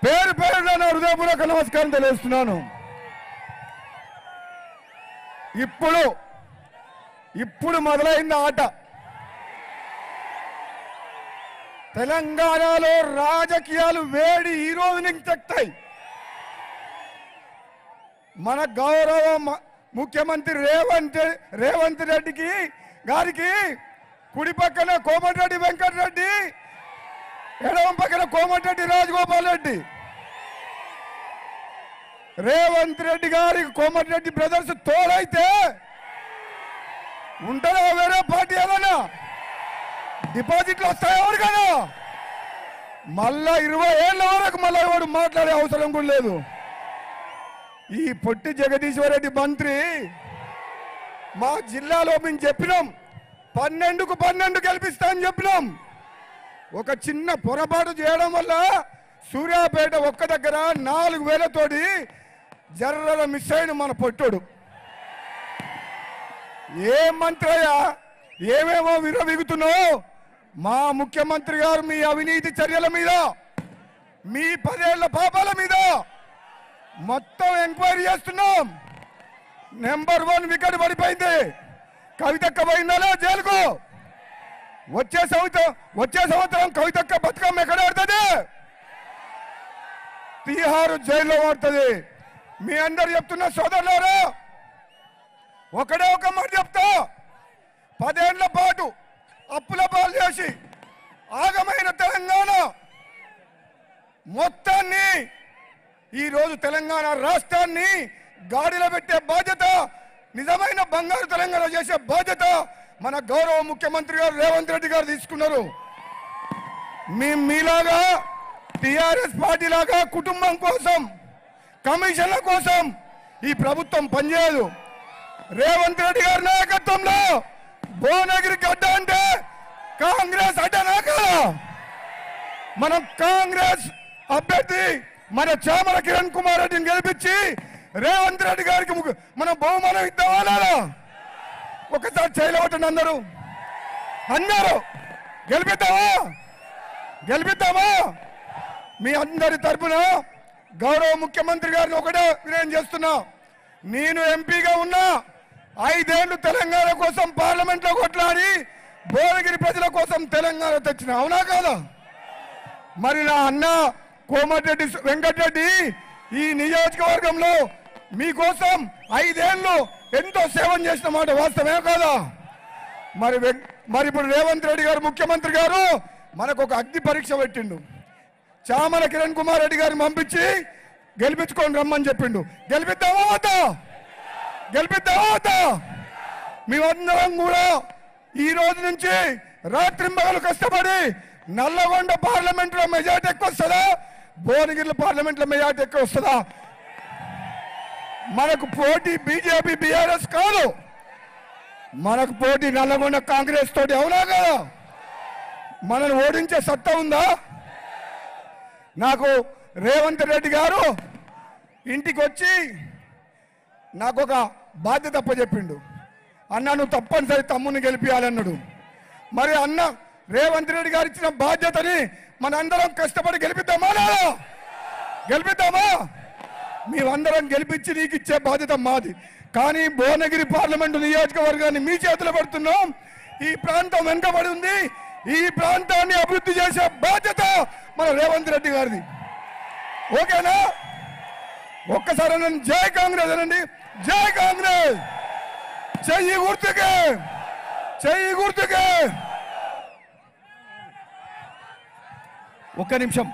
పేరు పేరున నా హృదయపూర్వక నమస్కారం తెలియజేస్తున్నాను. ఇప్పుడు మొదలైంది ఆట. తెలంగాణలో రాజకీయాలు వేడి ఈ రోజు నుంచి ఎక్కుతాయి. మన గౌరవ ముఖ్యమంత్రి రేవంత్ రెడ్డి గారికి కుడి పక్కన కోమటిరెడ్డి వెంకటరెడ్డి, ఎడమ పక్కన కోమటిరెడ్డి రాజగోపాల్ రెడ్డి. రేవంత్ రెడ్డి గారికి కోమటిరెడ్డి బ్రదర్స్ తోడైతే ఉంటారా వేరే పార్టీ ఏదన్నా? డిపాజిట్లు వస్తాయి ఎవరికైనా? మళ్ళా 20 ఏళ్ళ వరకు మళ్ళీ ఎవరు మాట్లాడే అవసరం కూడా లేదు. ఈ పొట్టి జగదీశ్వర్ రెడ్డి మంత్రి మా జిల్లాలో మేము చెప్పినాం 12కు 12 గెలిపిస్తా అని చెప్పినాం. ఒక చిన్న పొరపాటు చేయడం వల్ల సూర్యాపేట ఒక్క దగ్గర 4000 తోటి జర్రల మిస్ అయిన మన పొట్టుడు. ఏ మంత్రి అయ్యా, ఏమేమో విరవిగుతున్నావు? మా ముఖ్యమంత్రి గారు మీ అవినీతి చర్యల మీద, మీ 10 ఏళ్ల పాపాల మీద మొత్తం ఎంక్వైరీ చేస్తున్నాం. నెంబర్ 1 వికెట్ పడిపోయింది. కవితక్క పోయిందా జైలుకు? వచ్చే సంవత్సరం కవితక్క బతుకమ్మ ఎక్కడ ఆడుతుంది? తీహారు జైల్లో ఆడుతుంది. మీ అందరు చెప్తున్న సోదరులారా, ఒకడే ఒక మాట చెప్తా. 10 ఏళ్ల పాటు అప్పుల పాలు చేసి ఆగమైన తెలంగాణ మొత్తాన్ని ఈరోజు తెలంగాణ రాష్ట్రాన్ని గాడిలో పెట్టే బాధ్యత, నిజమైన బంగారు తెలంగాణ చేసే బాధ్యత మన గౌరవ ముఖ్యమంత్రి గారు రేవంత్ రెడ్డి గారు తీసుకున్నారు. మీలాగా టిఆర్ఎస్ పార్టీ లాగా కుటుంబం కోసం, కమిషన్ల కోసం ఈ ప్రభుత్వం పనిచేయదు. రేవంత్ రెడ్డి గారి నాయకత్వంలో భువనగిరి గడ్డ అంటే కాంగ్రెస్ అడ్డనా కదా? మనం కాంగ్రెస్ అభ్యర్థి మన చామల కిరణ్ కుమార్ రెడ్డిని గెలిపించి రేవంత్ రెడ్డి గారికి మనం బహుమానం ఇద్దామా? ఒకసారి చేయలేవటండి అందరూ గెలిపిద్దామా? మీ అందరి తరపున గౌరవ ముఖ్యమంత్రి గారిని ఒకటే వినయం చేస్తున్నా. నేను ఎంపీగా ఉన్నా 5 ఏళ్లు తెలంగాణ కోసం పార్లమెంట్ లో కొట్లాడి భువనగిరి ప్రజల కోసం తెలంగాణ తెచ్చిన, అవునా కాదా? మరి నా అన్న కోమటిరెడ్డి వెంకటరెడ్డి ఈ నియోజకవర్గంలో మీకోసం 5 ఏళ్లు ఎంతో సేవం చేసిన మాట వాస్తవమే కాదా? మరి ఇప్పుడు రేవంత్ రెడ్డి గారు ముఖ్యమంత్రి గారు మనకు ఒక అగ్ని పరీక్ష పెట్టిండు. చామల కిరణ్ కుమార్ రెడ్డి గారిని పంపించి గెలిపించుకొని రమ్మని చెప్పిండు. గెలిపిద్దామా వద్దా? మేమందరం కూడా ఈ రోజు నుంచి రాత్రింబగలు కష్టపడి నల్లగొండ పార్లమెంట్ లో మెజార్టీ ఎక్కువ వస్తుందా, భువనగిరి పార్లమెంట్ లో మెజార్టీ ఎక్కువ వస్తుందా? మనకు పోటీ బీజేపీ బీఆర్ఎస్ కాదు, మనకు పోటీ నల్లగొండ కాంగ్రెస్ తోటి, అవునా కదా? మనల్ని ఓడించే సత్తా ఉందా? నాకు రేవంత్ రెడ్డి గారు ఇంటికి వచ్చి నాకు ఒక బాధ్యత అప్పచెప్పిండు. అన్న నువ్వు తప్పనిసరి తమ్ముని గెలిపించాలన్నాడు. మరి అన్న రేవంత్ రెడ్డి గారు ఇచ్చిన బాధ్యతని మనందరం కష్టపడి గెలిపిద్దామా? మేమందరం గెలిపించి నీకు ఇచ్చే బాధ్యత మాది. కానీ భువనగిరి పార్లమెంటు నియోజకవర్గాన్ని మీ చేతిలో పెడుతున్నాం. ఈ ప్రాంతం వెనుకబడి ఉంది. ఈ ప్రాంతాన్ని అభివృద్ధి చేసే బాధ్యత మన రేవంత్ రెడ్డి గారిది. ఓకేనా? ఒక్కసారి నన్ను జై కాంగ్రెస్ అనండి. జై కాంగ్రెస్. చెయ్యి గుర్తుకే. ఒక్క నిమిషం.